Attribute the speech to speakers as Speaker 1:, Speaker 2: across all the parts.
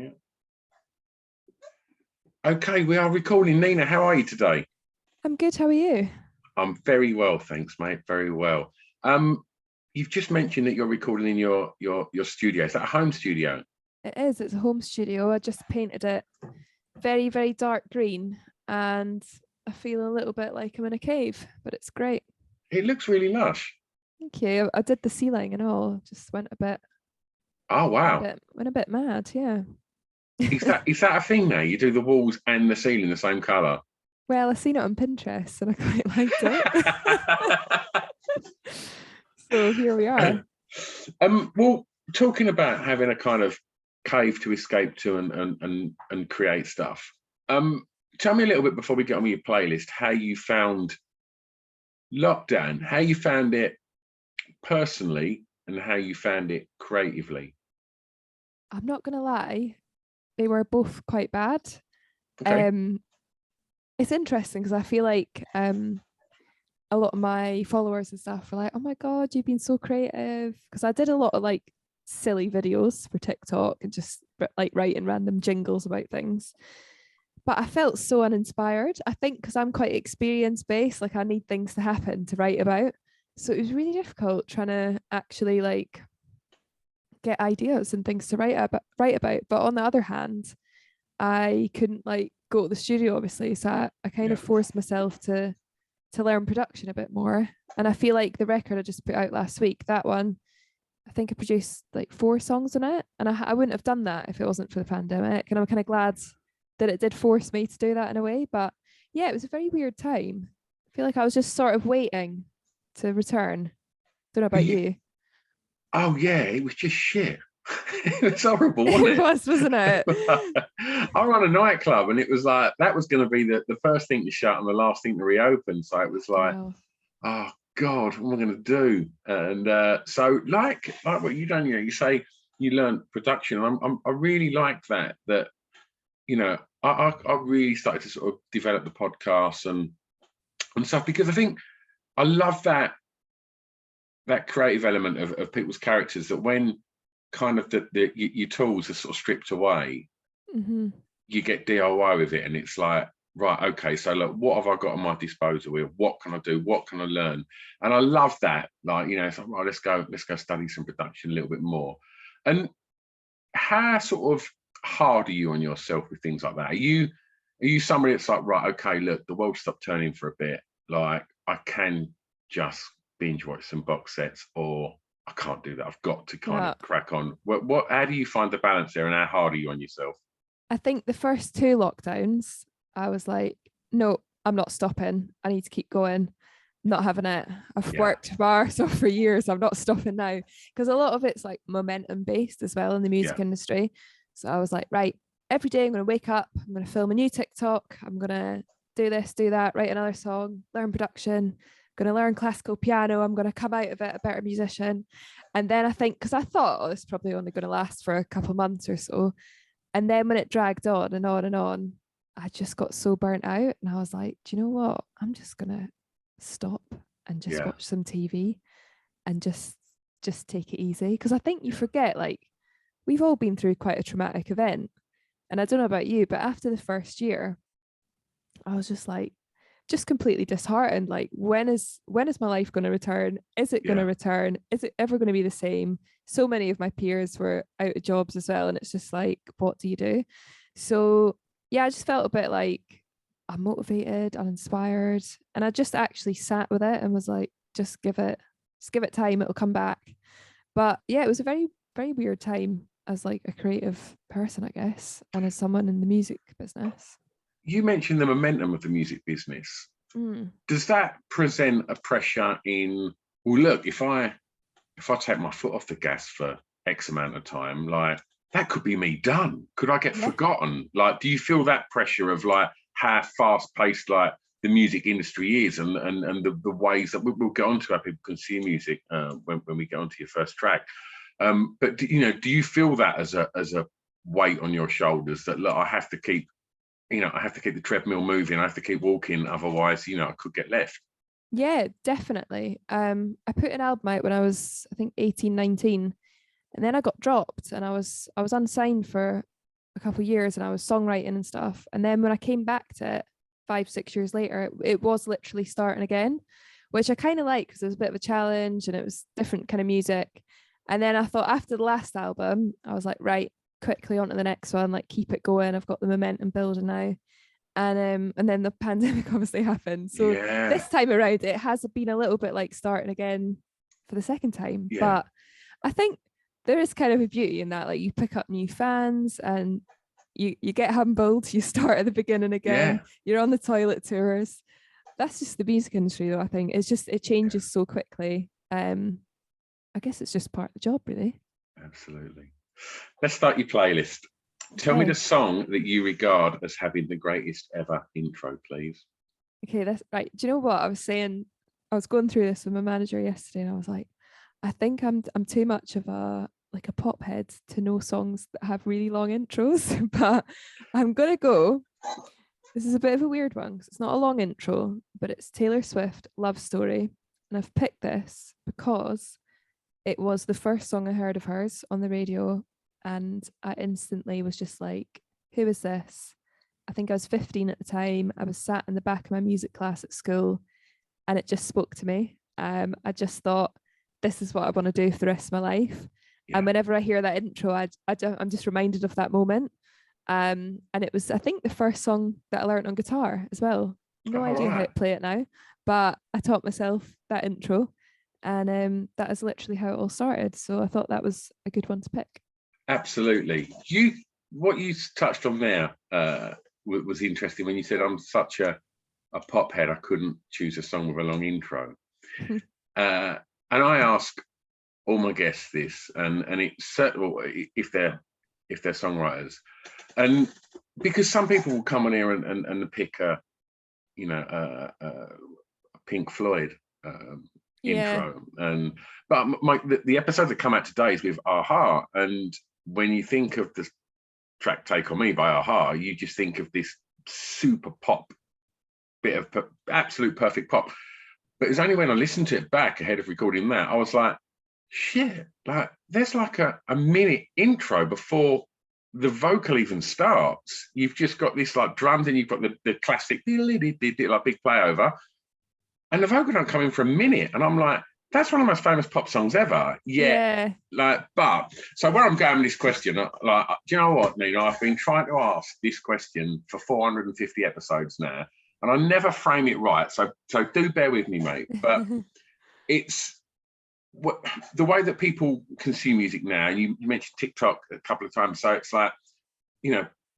Speaker 1: Yeah. Okay, we are recording. Nina, how are you today?
Speaker 2: I'm good. How are you?
Speaker 1: I'm very well, thanks, mate. Very well. You've just mentioned that you're recording in your studio. Is that a home studio?
Speaker 2: It is. It's a home studio. I just painted it very, very dark green, and I feel a little bit like I'm in a cave, but it's great.
Speaker 1: It looks really lush.
Speaker 2: Thank you. I did the ceiling and all. Just went a bit,
Speaker 1: Oh wow.
Speaker 2: went a bit mad. Yeah.
Speaker 1: Is that a thing now? You do the walls and the ceiling the same colour?
Speaker 2: Well, I seen it on Pinterest and I quite liked it. So here we are.
Speaker 1: Well, talking about having a kind of cave to escape to and create stuff. Tell me a little bit before we get on with your playlist, how you found lockdown, how you found it personally, and how you found it creatively.
Speaker 2: I'm not gonna lie, they were both quite bad.
Speaker 1: Okay.
Speaker 2: It's interesting because I feel like a lot of my followers and stuff were like, "Oh my god, you've been so creative!" Because I did a lot of like silly videos for TikTok and just like writing random jingles about things. But I felt so uninspired. I think because I'm quite experience based, like I need things to happen to write about. So it was really difficult trying to actually like get ideas and things to write about. But on the other hand, I couldn't like go to the studio obviously. So I kind of forced myself to learn production a bit more. And I feel like the record I just put out last week, that one, I think I produced like 4 songs on it. And I wouldn't have done that if it wasn't for the pandemic. And I'm kind of glad that it did force me to do that in a way. But yeah, it was a very weird time. I feel like I was just sort of waiting to return. Don't know about you.
Speaker 1: Oh yeah, it was just shit. It was horrible, wasn't it?
Speaker 2: It was, wasn't it?
Speaker 1: I run a nightclub and it was like that was going to be the first thing to shut and the last thing to reopen. So it was like, oh God, what am I going to do? And so like what you done, you say you learned production. I really like that I really started to sort of develop the podcast and stuff because I think I love that creative element of people's characters, that when kind of your tools are sort of stripped away, you get DIY with it, and it's like, right, okay, so look, what have I got on my disposal here? What can I do? What can I learn? And I love that. Like, it's like, right, let's go study some production a little bit more. And how sort of hard are you on yourself with things like that? Are you somebody that's like, right, okay, look, the world stopped turning for a bit. Like, I can just binge watch some box sets, or I can't do that. I've got to kind of crack on. How do you find the balance there, and how hard are you on yourself?
Speaker 2: I think the first 2 lockdowns, I was like, no, I'm not stopping. I need to keep going. I'm not having it. I've worked my arse off for years. I'm not stopping now. Because a lot of it's like momentum based as well in the music industry. So I was like, right, every day I'm going to wake up, I'm going to film a new TikTok, I'm going to do this, do that, write another song, learn production, going to learn classical piano, I'm going to come out of it a better musician. And then I think, because I thought, oh, this is probably only going to last for a couple of months or so. And then when it dragged on and on and on, I just got so burnt out. And I was like, do you know what? I'm just going to stop and just watch some TV and just take it easy. Because I think you forget, like, we've all been through quite a traumatic event. And I don't know about you, but after the first year, I was just like, just completely disheartened. Like, when is my life going to return? Is it going to return? Is it ever going to be the same? So many of my peers were out of jobs as well, and it's just like, what do you do? So yeah, I just felt a bit like unmotivated, uninspired, and I just actually sat with it and was like, just give it time, it'll come back. But yeah, it was a very, very weird time as like a creative person, I guess, and as someone in the music business.
Speaker 1: You mentioned the momentum of the music business. Does that present a pressure in, well, look, if I take my foot off the gas for X amount of time, like, that could be me done. Could I get forgotten? Like, do you feel that pressure of like how fast paced like the music industry is, and the ways that we'll get onto how people consume music when we get onto your first track? But do you feel that as a weight on your shoulders, that look, I have to keep the treadmill moving, I have to keep walking, otherwise, I could get left?
Speaker 2: Yeah, definitely. I put an album out when I was, I think, 18, 19, and then I got dropped, and I was unsigned for a couple of years and I was songwriting and stuff. And then when I came back to it 5-6 years later, it was literally starting again, which I kind of like because it was a bit of a challenge and it was different kind of music. And then I thought after the last album, I was like, right, quickly on to the next one, like keep it going. I've got the momentum building now. And then the pandemic obviously happened. So this time around, it has been a little bit like starting again for the second time. Yeah. But I think there is kind of a beauty in that, like you pick up new fans and you get humbled, you start at the beginning again, you're on the toilet tours. That's just the music industry though, I think. It's just, it changes so quickly. I guess it's just part of the job, really.
Speaker 1: Absolutely. Let's start your playlist. Tell me the song that you regard as having the greatest ever intro, please.
Speaker 2: Okay, that's right. Do you know what I was saying? I was going through this with my manager yesterday and I was like, I think I'm too much of a pop head to know songs that have really long intros, but I'm gonna go. This is a bit of a weird one because it's not a long intro, but it's Taylor Swift, Love Story. And I've picked this because it was the first song I heard of hers on the radio. And I instantly was just like, who is this? I think I was 15 at the time. I was sat in the back of my music class at school and it just spoke to me. I just thought, this is what I want to do for the rest of my life. Yeah. And whenever I hear that intro, I'm just reminded of that moment. And it was, I think, the first song that I learned on guitar as well. No idea how to play it now, but I taught myself that intro. And that is literally how it all started. So I thought that was a good one to pick.
Speaker 1: Absolutely. What you touched on there was interesting when you said I'm such a pop head, I couldn't choose a song with a long intro. And I ask all my guests this, and it's certainly if they're songwriters, and because some people will come on here and pick a Pink Floyd intro, but the episode that come out today is with Aha, and when you think of the track Take On Me by Aha, you just think of this super pop bit of absolute perfect pop. But it's only when I listened to it back ahead of recording that, I was like, shit, like there's like a minute intro before the vocal even starts. You've just got this like drums and you've got the classic like big play over, and the vocal don't come in for a minute. And I'm like, that's one of the most famous pop songs ever. Yeah. Like, but so where I'm going with this question, like, do you know what, Nina? I've been trying to ask this question for 450 episodes now, and I never frame it right. So do bear with me, mate. But it's the way that people consume music now. You mentioned TikTok a couple of times, so it's like,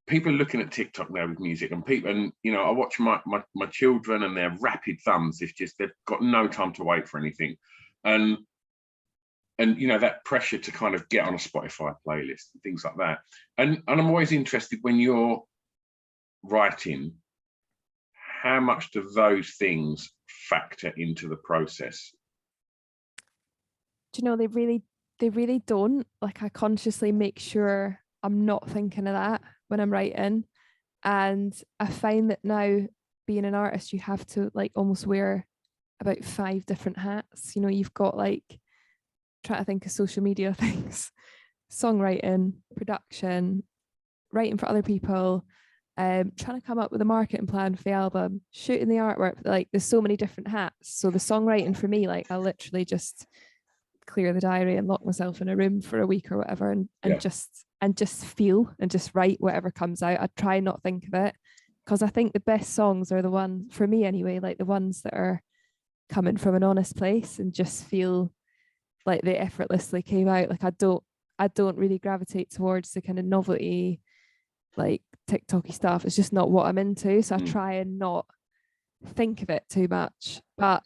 Speaker 1: people are looking at TikTok now with music, and I watch my children and their rapid thumbs. It's just they've got no time to wait for anything, and that pressure to kind of get on a Spotify playlist and things like that. And I'm always interested when you're writing, how much do those things factor into the process?
Speaker 2: Do you know, they really don't. Like, I consciously make sure I'm not thinking of that when I'm writing. And I find that now, being an artist, you have to like almost wear about 5 different hats. You've got like, trying to think of social media things, songwriting, production, writing for other people, trying to come up with a marketing plan for the album, shooting the artwork. Like, there's so many different hats. So the songwriting for me, like, I literally just clear the diary and lock myself in a room for a week or whatever, and just feel and just write whatever comes out. I try not think of it, because I think the best songs are the ones, for me anyway, like the ones that are coming from an honest place and just feel like they effortlessly came out. Like, I don't really gravitate towards the kind of novelty, like TikTok-y stuff. It's just not what I'm into. So I try and not think of it too much. But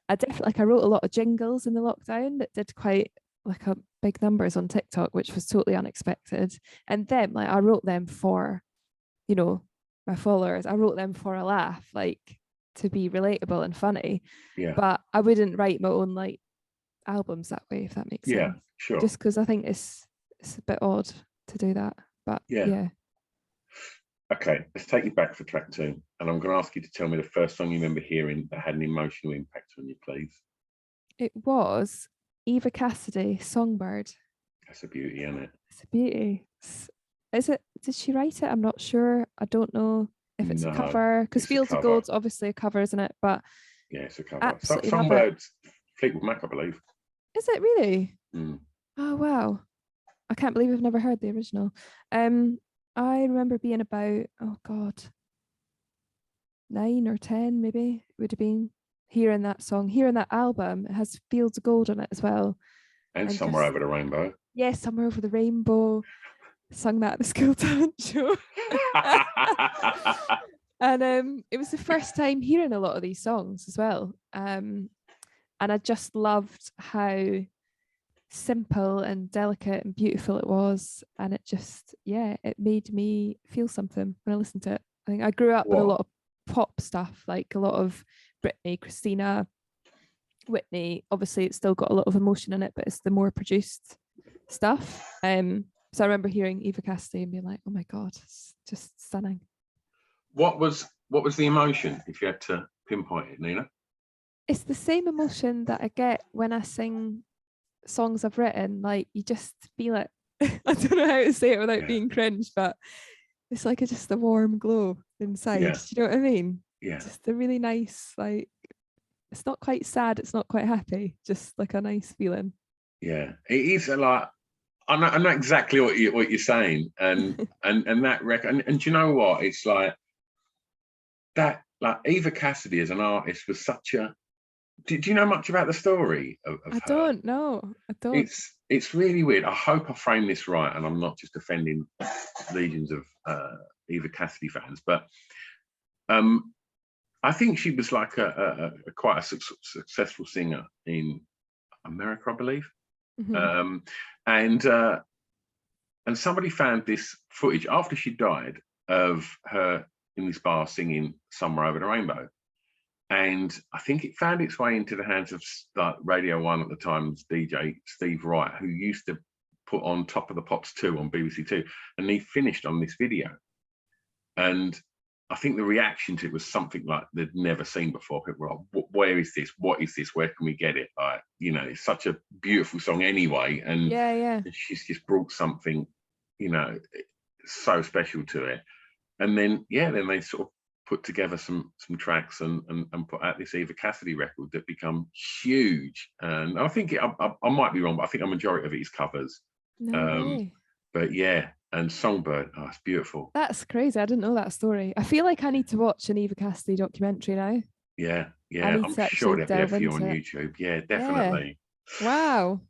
Speaker 2: I definitely, I wrote a lot of jingles in the lockdown that did quite like a big numbers on TikTok, which was totally unexpected. And then like I wrote them for, my followers. I wrote them for a laugh, like to be relatable and funny. Yeah. But I wouldn't write my own like albums that way, if that makes sense. Yeah,
Speaker 1: sure.
Speaker 2: Just because I think it's a bit odd to do that. But yeah.
Speaker 1: Okay, let's take you back for track 2, and I'm going to ask you to tell me the first song you remember hearing that had an emotional impact on you, please.
Speaker 2: It was Eva Cassidy, Songbird.
Speaker 1: That's a beauty, isn't it?
Speaker 2: It's a beauty. Is it? Did she write it? I'm not sure. I don't know if it's a
Speaker 1: No,
Speaker 2: cover, because
Speaker 1: it's a
Speaker 2: Fields of
Speaker 1: cover.
Speaker 2: Gold's obviously a cover, isn't it? But
Speaker 1: yeah, it's a cover.
Speaker 2: absolutely love it.
Speaker 1: Songbirds, Fleetwood Mac, I believe.
Speaker 2: Is it really?
Speaker 1: Mm.
Speaker 2: Oh wow. I can't believe I've never heard the original. I remember being about, oh God, 9 or 10 maybe. It would have been hearing that song, hearing that album. It has Fields of Gold on it as well.
Speaker 1: And
Speaker 2: And
Speaker 1: Somewhere
Speaker 2: just,
Speaker 1: Over the Rainbow.
Speaker 2: yeah, Somewhere Over the Rainbow. Sung that at the school talent show. And it was the first time hearing a lot of these songs as well. And I just loved how simple and delicate and beautiful it was. And it just, yeah, it made me feel something when I listened to it. I think I grew up with a lot of pop stuff, like a lot of Britney, Christina, Whitney. Obviously, it's still got a lot of emotion in it, but it's the more produced stuff. So I remember hearing Eva Cassidy and being like, oh my God, it's just stunning.
Speaker 1: What was the emotion, if you had to pinpoint it, Nina?
Speaker 2: It's the same emotion that I get when I sing songs I've written. Like, you just feel it. I don't know how to say it without being cringe, but it's like just a warm glow inside.
Speaker 1: Yeah.
Speaker 2: Do you know what I mean?
Speaker 1: Yeah.
Speaker 2: Just a really nice, like, it's not quite sad, it's not quite happy, just like a nice feeling.
Speaker 1: Yeah, it is a lot. I know exactly what you're saying, and and that record, and do you know what? It's like that. Like Eva Cassidy as an artist was such a. Do you know much about the story of
Speaker 2: I
Speaker 1: her?
Speaker 2: don't know. I don't.
Speaker 1: It's really weird. I hope I frame this right, and I'm not just offending legions of Eva Cassidy fans, but I think she was like a quite a successful singer in America, I believe. Mm-hmm. And somebody found this footage after she died of her in this bar singing Somewhere Over the Rainbow. And I think it found its way into the hands of Radio 1 at the time's DJ, Steve Wright, who used to put on Top of the Pops 2 on BBC 2. And he finished on this video. And I think the reaction to it was something like they'd never seen before. People were like, where is this? What is this? Where can we get it? Like, you know, it's such a beautiful song anyway. And she's just brought something, you know, so special to it. And then, then they sort of put together some tracks and put out this Eva Cassidy record that become huge. And I think I might be wrong, but I think a majority of it is covers.
Speaker 2: No way.
Speaker 1: But yeah, and Songbird, oh, it's beautiful.
Speaker 2: That's crazy. I didn't know that story. I feel like I need to watch an Eva Cassidy documentary now.
Speaker 1: Yeah, I'm sure they're there for you on YouTube. Yeah, definitely.
Speaker 2: Yeah. Wow.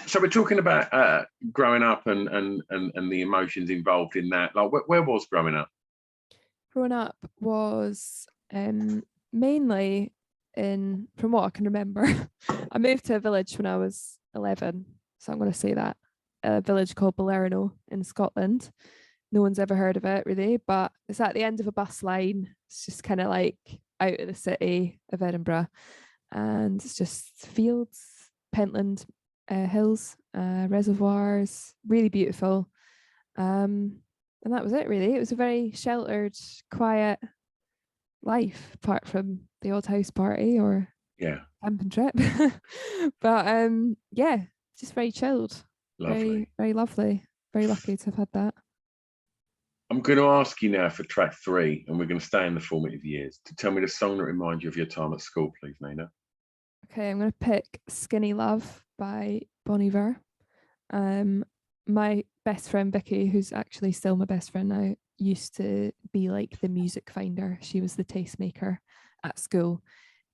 Speaker 1: So we're talking about growing up and the emotions involved in that. Like, where was growing up?
Speaker 2: Growing up was mainly from what I can remember, I moved to a village when I was 11. So I'm going to say that. A village called Balerno in Scotland. No one's ever heard of it really, but it's at the end of a bus line. It's just kind of like out of the city of Edinburgh. And it's just fields, Pentland hills, reservoirs, really beautiful. And that was it really. It was a very sheltered, quiet life, apart from the odd house party or camping trip. But just very chilled.
Speaker 1: Lovely.
Speaker 2: Very, very lovely. Very lucky to have had that.
Speaker 1: I'm going to ask you now for track 3, and we're going to stay in the formative years, to tell me the song that reminds you of your time at school, please, Nina.
Speaker 2: Okay, I'm going to pick Skinny Love by Bon Iver. My best friend Vicky, who's actually still my best friend now, used to be like the music finder. She was the tastemaker at school,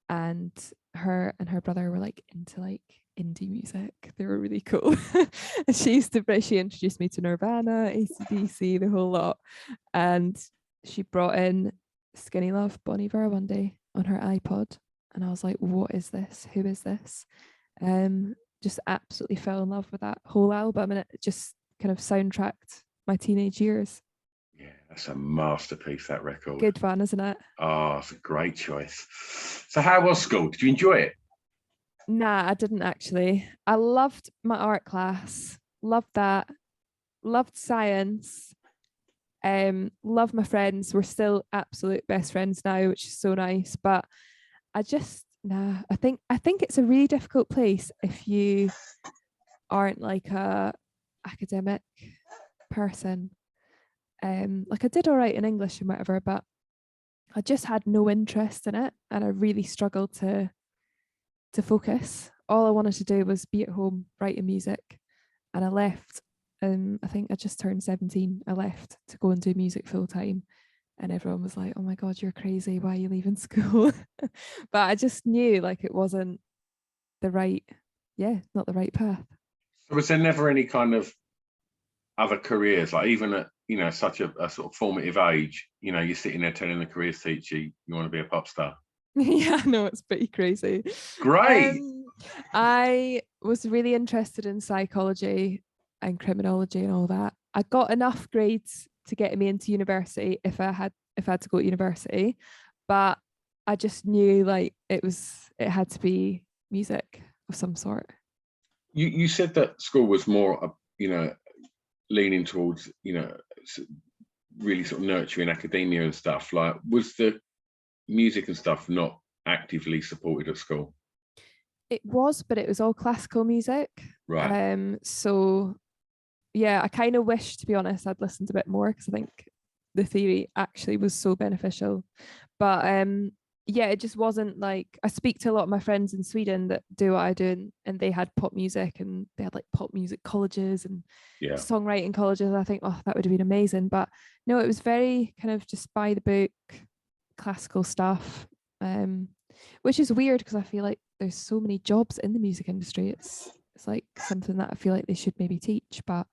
Speaker 2: and her brother were like into like indie music. They were really cool. And she introduced me to Nirvana, AC/DC, the whole lot. And she brought in Skinny Love, Bon Iver, one day on her iPod, and I was like, what is this? Who is this? Just absolutely fell in love with that whole album, and it just kind of soundtracked my teenage years.
Speaker 1: Yeah, that's a masterpiece, that record.
Speaker 2: Good fun, isn't it?
Speaker 1: Oh, it's a great choice. So how was school? Did you enjoy it?
Speaker 2: Nah, I didn't actually. I loved my art class. Loved that. Loved science. Love my friends. We're still absolute best friends now, which is so nice. But I think it's a really difficult place if you aren't like a academic person. Like I did all right in English and whatever, but I just had no interest in it, and I really struggled to focus. All I wanted to do was be at home writing music, and I left. I think I just turned 17. I left to go and do music full time, and everyone was like, "Oh my God, you're crazy! Why are you leaving school?" But I just knew like it wasn't the right, not the right path.
Speaker 1: So was there never any kind of other careers, like even at such a sort of formative age? You're sitting there telling the careers teacher you want to be a pop star.
Speaker 2: Yeah, no, it's pretty crazy.
Speaker 1: Great.
Speaker 2: I was really interested in psychology and criminology and all that. I got enough grades to get me into university if I had to go to university, but I just knew like it had to be music of some sort.
Speaker 1: You said that school was more leaning towards really sort of nurturing academia and stuff. Like, was the music and stuff not actively supported at school?
Speaker 2: It was, but it was all classical music.
Speaker 1: Right.
Speaker 2: So yeah, I kind of wish, to be honest, I'd listened a bit more, because I think the theory actually was so beneficial. But yeah, it just wasn't like, I speak to a lot of my friends in Sweden that do what I do, and they had pop music, and they had like pop music colleges and songwriting colleges. I think, oh, that would have been amazing. But no, it was very kind of just by the book, classical stuff, which is weird because I feel like there's so many jobs in the music industry. It's like something that I feel like they should maybe teach, but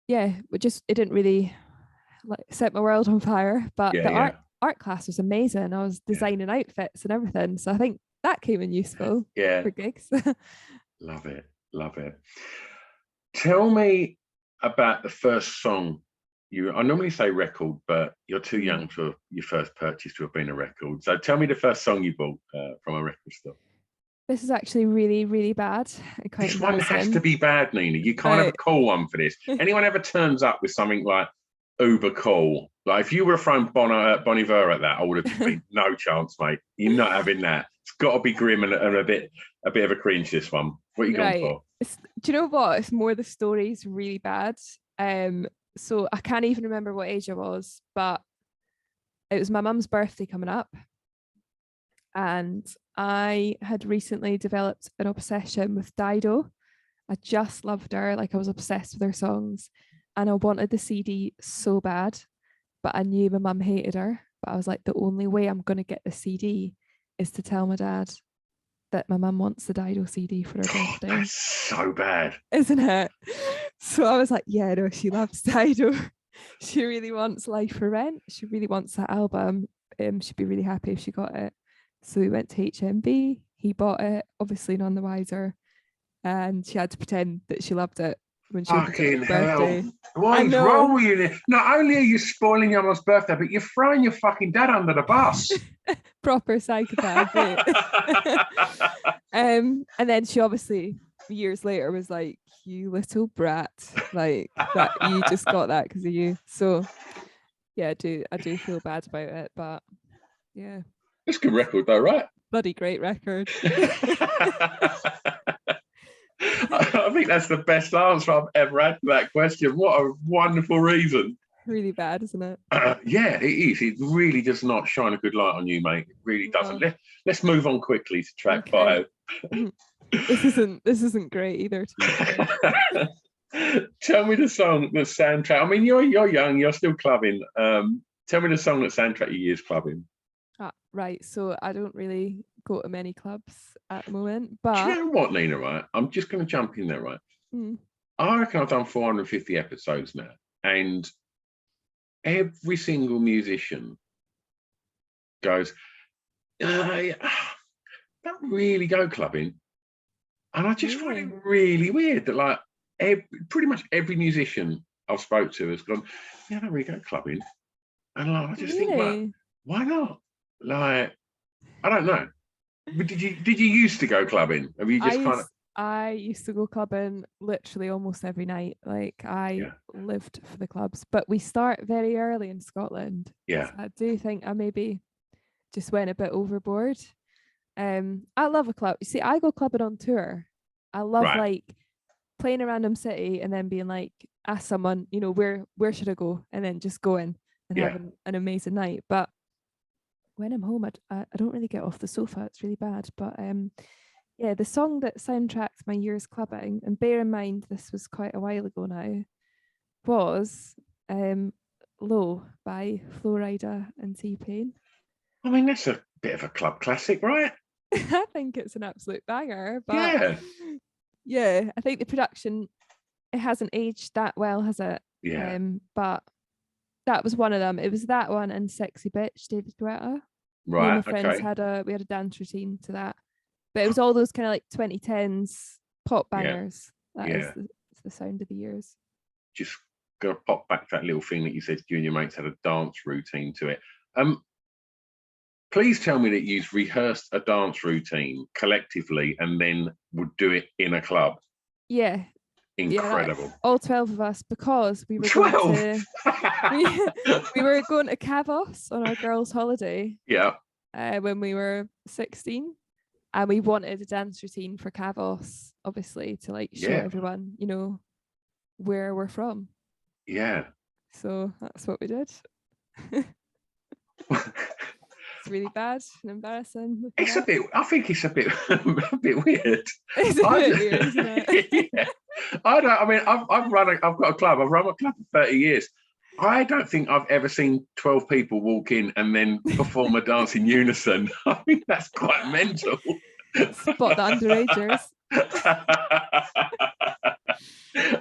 Speaker 2: yeah, it didn't really like set my world on fire. But the art class was amazing. I was designing outfits and everything, so I think that came in useful for gigs.
Speaker 1: Love it. Tell me about the first song I normally say record, but you're too young for your first purchase to have been a record. So tell me the first song you bought from a record store.
Speaker 2: This is actually really, really bad.
Speaker 1: This one has to be bad, Nina. You can't have a cool one for this. Anyone ever turns up with something like uber cool, like if you were throwing Bon Iver at that, I would have been no chance, mate. You're not having that. It's got to be grim and a bit of a cringe. This one. What are you going for?
Speaker 2: Do you know what? It's more the story's really bad. So I can't even remember what age I was, but it was my mum's birthday coming up, and I had recently developed an obsession with Dido. I just loved her, like I was obsessed with her songs, and I wanted the CD so bad, but I knew my mum hated her. But I was like, the only way I'm going to get the CD is to tell my dad that my mum wants the Dido CD for her birthday.
Speaker 1: That's so bad,
Speaker 2: isn't it? So I was like, yeah, no, she loves Dido. She really wants Life for Rent. She really wants that album. She'd be really happy if she got it. So we went to HMV. He bought it, obviously none the wiser, and she had to pretend that she loved it when she
Speaker 1: fucking hell. What is wrong with you? Not only are you spoiling your mum's birthday, but you're throwing your fucking dad under the bus.
Speaker 2: Proper psychopath. And then she obviously years later was like, you little brat, like that you just got that because of you. So yeah, I do feel bad about it, but yeah,
Speaker 1: it's a good record though, right?
Speaker 2: Bloody great record.
Speaker 1: I think that's the best answer I've ever had to that question. What a wonderful reason.
Speaker 2: Really bad, isn't it?
Speaker 1: Yeah, it is. It really does not shine a good light on you, mate. It really doesn't. Let's move on quickly to track 5.
Speaker 2: This isn't great either.
Speaker 1: Tell me the song, the soundtrack. I mean, you're young, you're still clubbing. Tell me the song that soundtrack your years clubbing.
Speaker 2: Right. So I don't really go to many clubs at the moment, but
Speaker 1: do you know what, Nina? Right, I'm just going to jump in there. Right, I reckon I've done 450 episodes now, and every single musician goes, "Don't really go clubbing," and I just find it really weird that like pretty much every musician I've spoke to has gone, "Yeah, I don't really go clubbing," and like, I just think, well, why not? Like, I don't know. But did you used to go clubbing? Have you just
Speaker 2: I used to go clubbing literally almost every night. Like I lived for the clubs, but we start very early in Scotland.
Speaker 1: Yeah.
Speaker 2: So I do think I maybe just went a bit overboard. I love a club. You see, I go clubbing on tour. I love like playing a random city and then being like, ask someone, you know, where should I go, and then just go in and have an amazing night. But when I'm home, I don't really get off the sofa. It's really bad. But yeah, the song that soundtracked my year's clubbing, and bear in mind this was quite a while ago now, was Low by Flo Rida and T-Pain.
Speaker 1: I mean, that's a bit of a club classic, right?
Speaker 2: I think it's an absolute banger. But yeah, I think the production, it hasn't aged that well, has it?
Speaker 1: Yeah.
Speaker 2: But that was one of them. It was that one and Sexy Bitch, David Guetta.
Speaker 1: Right.
Speaker 2: Me and my friends had a dance routine to that. But it was all those kind of like 2010s pop bangers. That is the sound of the years.
Speaker 1: Just gonna pop back to that little thing that you said you and your mates had a dance routine to it. Please tell me that you've rehearsed a dance routine collectively and then would do it in a club.
Speaker 2: Yeah.
Speaker 1: Incredible.
Speaker 2: Yeah, all 12 of us, because we were
Speaker 1: 12?
Speaker 2: going to we were going to Cavos on our girls' holiday.
Speaker 1: Yeah.
Speaker 2: When we were 16. And we wanted a dance routine for Cavos, obviously, to like show everyone, you know, where we're from.
Speaker 1: Yeah.
Speaker 2: So that's what we did. It's really bad and embarrassing.
Speaker 1: It's a bit. I think it's a bit weird.
Speaker 2: It's a bit weird, isn't it?
Speaker 1: Yeah. I don't. I mean, I've got a club. I've run a club for 30 years. I don't think I've ever seen 12 people walk in and then perform a dance in unison. I think that's quite mental.
Speaker 2: Spot the underagers.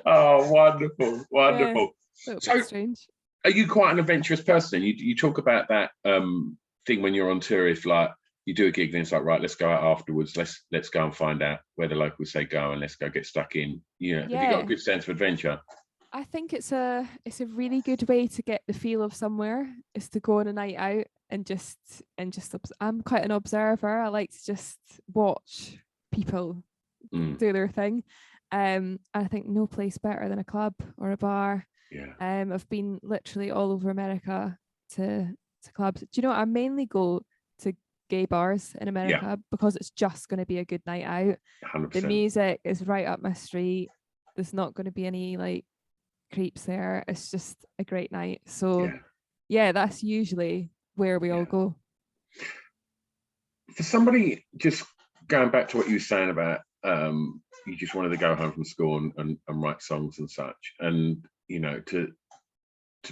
Speaker 1: Oh, wonderful.
Speaker 2: Yeah, so strange.
Speaker 1: Are you quite an adventurous person? You talk about that thing when you're on tour. If like you do a gig, then it's like, right, let's go out afterwards. Let's go and find out where the locals say go, and let's go get stuck in. You know, have you got a good sense of adventure?
Speaker 2: I think it's a really good way to get the feel of somewhere, is to go on a night out and just I'm quite an observer. I like to just watch people do their thing. I think no place better than a club or a bar.
Speaker 1: Yeah.
Speaker 2: I've been literally all over America to clubs. Do you know what? I mainly go to gay bars in America because it's just going to be a good night out.
Speaker 1: 100%.
Speaker 2: The music is right up my street. There's not going to be any like creeps there. It's just a great night. So yeah, that's usually where we all go.
Speaker 1: For somebody, just going back to what you were saying about you just wanted to go home from school and write songs and such, and you know, to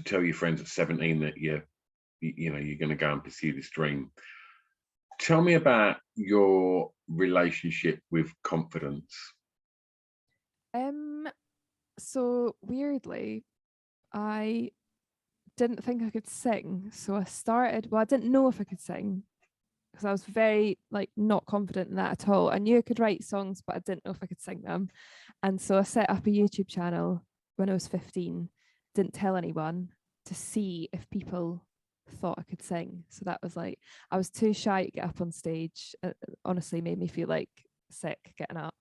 Speaker 1: tell your friends at 17 that you're going to go and pursue this dream. Tell me about your relationship with confidence.
Speaker 2: So weirdly, I didn't think I could sing. So I didn't know if I could sing, because I was very like not confident in that at all. I knew I could write songs, but I didn't know if I could sing them. And so I set up a YouTube channel when I was 15, didn't tell anyone, to see if people thought I could sing. So that was like, I was too shy to get up on stage. It honestly made me feel like sick getting up.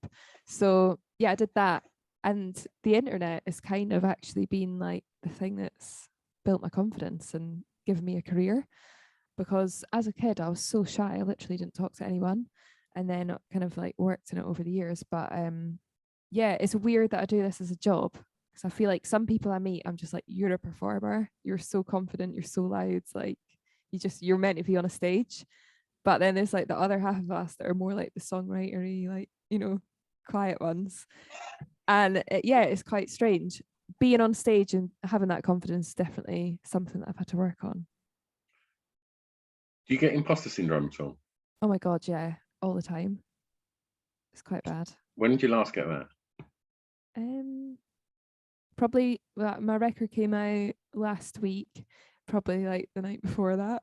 Speaker 2: So yeah, I did that. And the internet has kind of actually been like the thing that's built my confidence and given me a career, because as a kid I was so shy, I literally didn't talk to anyone, and then kind of like worked in it over the years. But yeah, it's weird that I do this as a job, because I feel like some people I meet, I'm just like, you're a performer, you're so confident, you're so loud, it's like you're meant to be on a stage. But then there's like the other half of us that are more like the songwritery, like, you know, quiet ones. And it's quite strange. Being on stage and having that confidence is definitely something that I've had to work on.
Speaker 1: Do you get imposter syndrome at all?
Speaker 2: Oh my God, yeah, all the time. It's quite bad.
Speaker 1: When did you last get that?
Speaker 2: Probably, well, my record came out last week, probably like the night before that.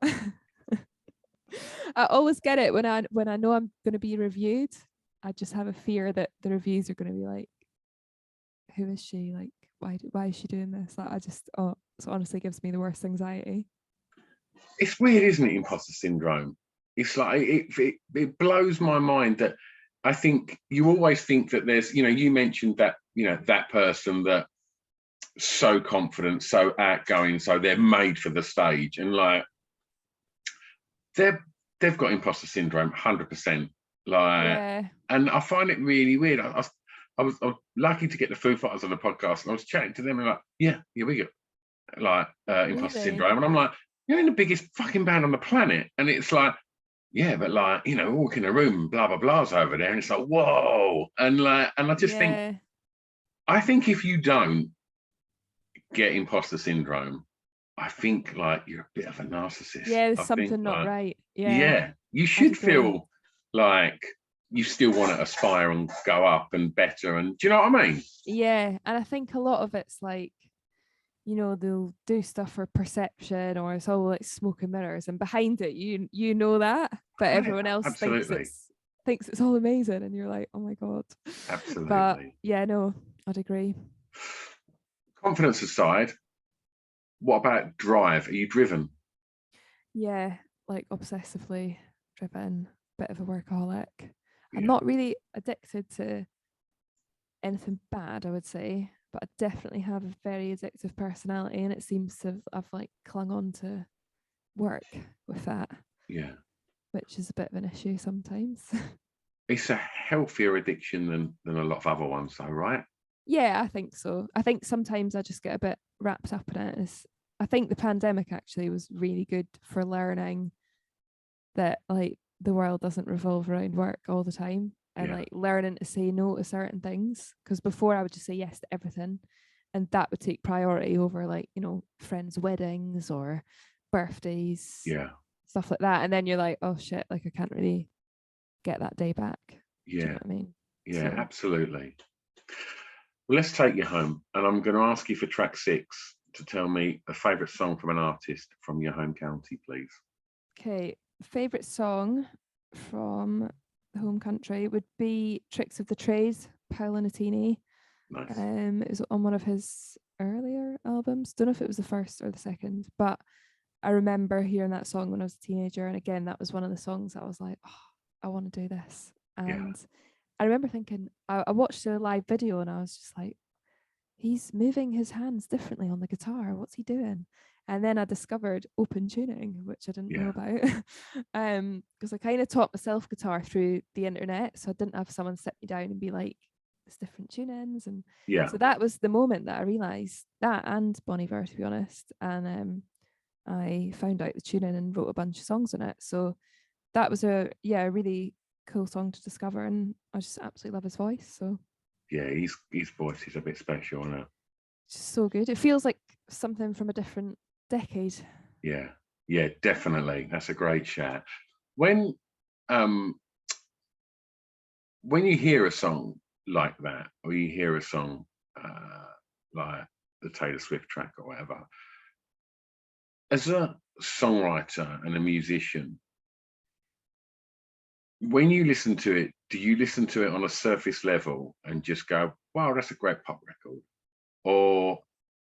Speaker 2: I always get it when I know I'm going to be reviewed. I just have a fear that the reviews are going to be like, who is she? Like, why is she doing this? Like, it honestly gives me the worst anxiety.
Speaker 1: It's weird, isn't it? Imposter syndrome. It's like it blows my mind that I think you always think that there's, you know, you mentioned that, you know, that person that so confident, so outgoing, so they're made for the stage, and like they've got imposter syndrome 100%. Like, and I find it really weird. I was lucky to get the Foo Fighters on the podcast, and I was chatting to them and like, yeah, here we go, like imposter syndrome, and I'm like, you're in the biggest fucking band on the planet, and it's like, yeah, but like, you know, walk in a room, blah blah blah's over there, and it's like, whoa, and I just think, I think if you don't get imposter syndrome, I think like you're a bit of a narcissist.
Speaker 2: Yeah, there's something not right.
Speaker 1: Yeah, you should feel like you still want to aspire and go up and better, and do you know what I mean?
Speaker 2: Yeah, and I think a lot of it's like, you know, they'll do stuff for perception, or it's all like smoke and mirrors, and behind it, you know that, but everyone else thinks it's all amazing, and you're like, oh my god.
Speaker 1: Absolutely.
Speaker 2: But yeah, no, I'd agree.
Speaker 1: Confidence aside, what about drive? Are you driven?
Speaker 2: Yeah, like obsessively driven, bit of a workaholic. I'm not really addicted to anything bad, I would say, but I definitely have a very addictive personality, and it seems to I've like clung on to work with that.
Speaker 1: Yeah.
Speaker 2: Which is a bit of an issue sometimes.
Speaker 1: It's a healthier addiction than a lot of other ones, though, right?
Speaker 2: Yeah, I think so. I think sometimes I just get a bit wrapped up in it. I think the pandemic actually was really good for learning that like the world doesn't revolve around work all the time, and like learning to say no to certain things, because before I would just say yes to everything, and that would take priority over like, you know, friends' weddings or birthdays, stuff like that, and then you're like, oh shit, like I can't really get that day back. Do you know what I mean?
Speaker 1: Yeah, absolutely. Well, let's take you home, and I'm going to ask you for track 6 to tell me a favourite song from an artist from your home county, please.
Speaker 2: Okay, favourite song from the home country would be Tricks of the Trades, Paolo Nutini.
Speaker 1: Nice.
Speaker 2: It was on one of his earlier albums. Don't know if it was the first or the second, but I remember hearing that song when I was a teenager, and again, that was one of the songs that I was like, oh, I want to do this. And I remember thinking, I watched a live video, and I was just like, he's moving his hands differently on the guitar. What's he doing? And then I discovered open tuning, which I didn't know about, because I kind of taught myself guitar through the internet, so I didn't have someone sit me down and be like, there's different tunings. And so that was the moment that I realized that, and Bon Iver, to be honest. And I found out the tuning and wrote a bunch of songs on it. So that was a really cool song to discover, and I just absolutely love his voice. So
Speaker 1: yeah, his voice is a bit special, isn't it?
Speaker 2: Just so good. It feels like something from a different decade.
Speaker 1: Yeah, definitely. That's a great shout. When you hear a song like that, or you hear a song like the Taylor Swift track or whatever, as a songwriter and a musician, when you listen to it, do you listen to it on a surface level and just go, wow, that's a great pop record? Or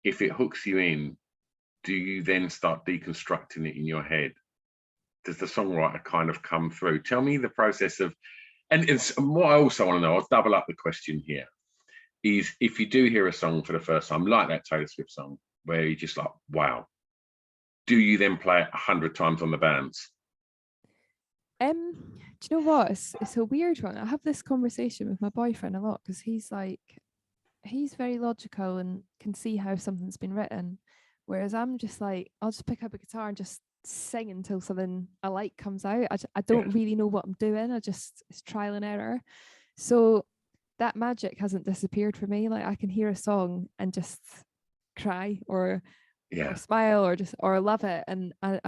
Speaker 1: if it hooks you in, do you then start deconstructing it in your head? Does the songwriter kind of come through? Tell me the process of, and what I also want to know, I'll double up the question here, is if you do hear a song for the first time, like that Taylor Swift song, where you're just like, wow, do you then play it 100 times on the bands?
Speaker 2: Do you know what? It's a weird one. I have this conversation with my boyfriend a lot, because he's very logical and can see how something's been written, whereas I'm just like, I'll just pick up a guitar and just sing until something I like comes out. I don't really know what I'm doing. It's trial and error. So that magic hasn't disappeared for me. Like I can hear a song and just cry or smile or love it, and I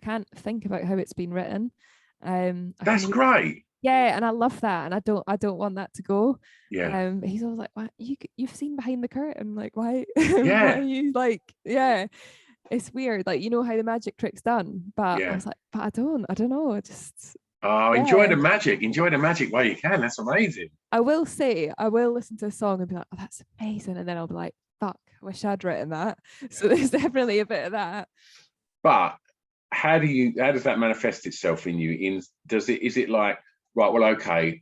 Speaker 2: can't think about how it's been written.
Speaker 1: That's great.
Speaker 2: Yeah, and I love that, and I don't want that to go.
Speaker 1: Yeah.
Speaker 2: He's always like, "Why you've seen behind the curtain? Like, why?
Speaker 1: Yeah.
Speaker 2: Why are you like, yeah?" It's weird, like, you know how the magic trick's done, but I was like, but I don't know.
Speaker 1: Enjoy the magic while you can. That's amazing.
Speaker 2: I will say, I will listen to a song and be like, oh, that's amazing, and then I'll be like, fuck, I wish I'd written that. So there's definitely a bit of that.
Speaker 1: But how does that manifest itself in you? Is it like, right, well, okay,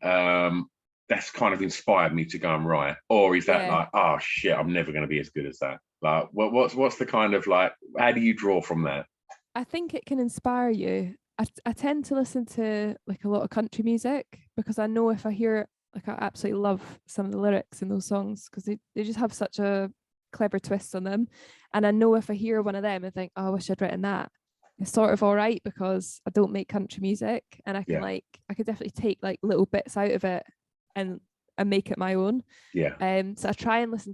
Speaker 1: that's kind of inspired me to go and write, or is that like, oh shit, I'm never going to be as good as that? Like, what's the kind of like, how do you draw from that?
Speaker 2: I think it can inspire you. I tend to listen to like a lot of country music, because I know if I hear Like I absolutely love some of the lyrics in those songs because they just have such a clever twist on them. And I know if I hear one of them and think, oh, I wish I'd written that, it's sort of all right because I don't make country music, and I can I could definitely take like little bits out of it and make it my own. So I try and listen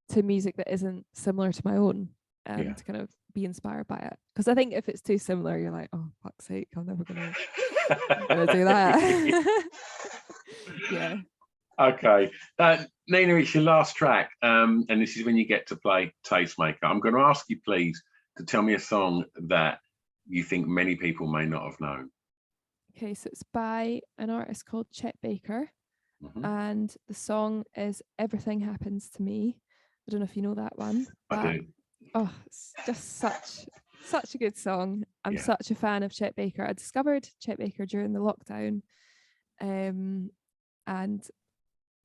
Speaker 2: to music that isn't similar to my own, to kind of be inspired by it. Because I think if it's too similar, you're like, oh fuck's sake, I'm never gonna do that. Yeah.
Speaker 1: Okay. Nina, it's your last track. And this is when you get to play Tastemaker. I'm going to ask you, please, to tell me a song that you think many people may not have known.
Speaker 2: Okay, so it's by an artist called Chet Baker. And the song is Everything Happens to Me. I don't know if you know that one.
Speaker 1: I do.
Speaker 2: Oh, it's just such a good song. I'm such a fan of Chet Baker. I discovered Chet Baker during the lockdown. And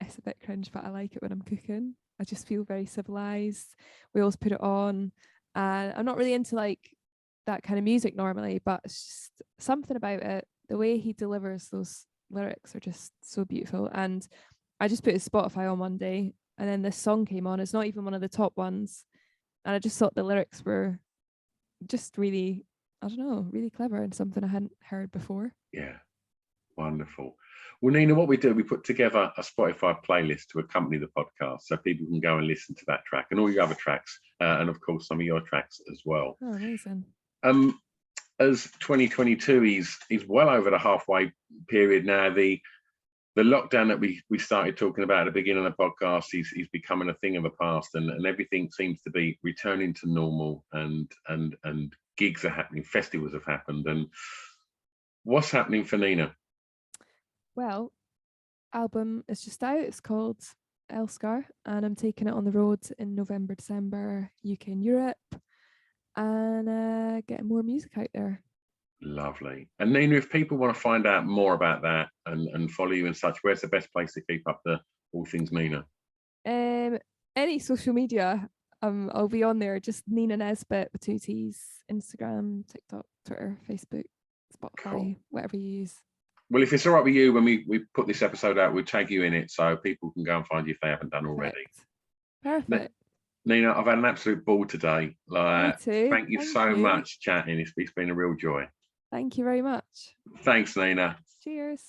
Speaker 2: it's a bit cringe, but I like it when I'm cooking. I just feel very civilized. We always put it on. And I'm not really into like that kind of music normally, but it's just something about it. The way he delivers those lyrics are just so beautiful. And I just put his Spotify on one day, and then this song came on. It's not even one of the top ones, and I just thought the lyrics were just really, I don't know, really clever and something I hadn't heard before.
Speaker 1: Yeah, wonderful. Well, Nina, what we do, we put together a Spotify playlist to accompany the podcast, so people can go and listen to that track and all your other tracks, and of course some of your tracks as well.
Speaker 2: Oh, amazing.
Speaker 1: As 2022 is well over the halfway period now, the lockdown that we started talking about at the beginning of the podcast is becoming a thing of the past, and everything seems to be returning to normal, and gigs are happening, festivals have happened. And what's happening for Nina?
Speaker 2: Well, album is just out. It's called Elskar, and I'm taking it on the road in November, December, UK and Europe, and getting more music out there.
Speaker 1: Lovely. And Nina, if people want to find out more about that and follow you and such, where's the best place to keep up the all things Nina?
Speaker 2: Any social media, I'll be on there. Just Nina Nesbitt with 2 T's. Instagram, TikTok, Twitter, Facebook, Spotify, whatever you use.
Speaker 1: Well, if it's all right with you, when we put this episode out, we'll tag you in it so people can go and find you if they haven't done already.
Speaker 2: Perfect.
Speaker 1: Nina, I've had an absolute ball today.
Speaker 2: Me too.
Speaker 1: Thank you so much chatting. It's been a real joy.
Speaker 2: Thank you very much.
Speaker 1: Thanks, Nina.
Speaker 2: Cheers.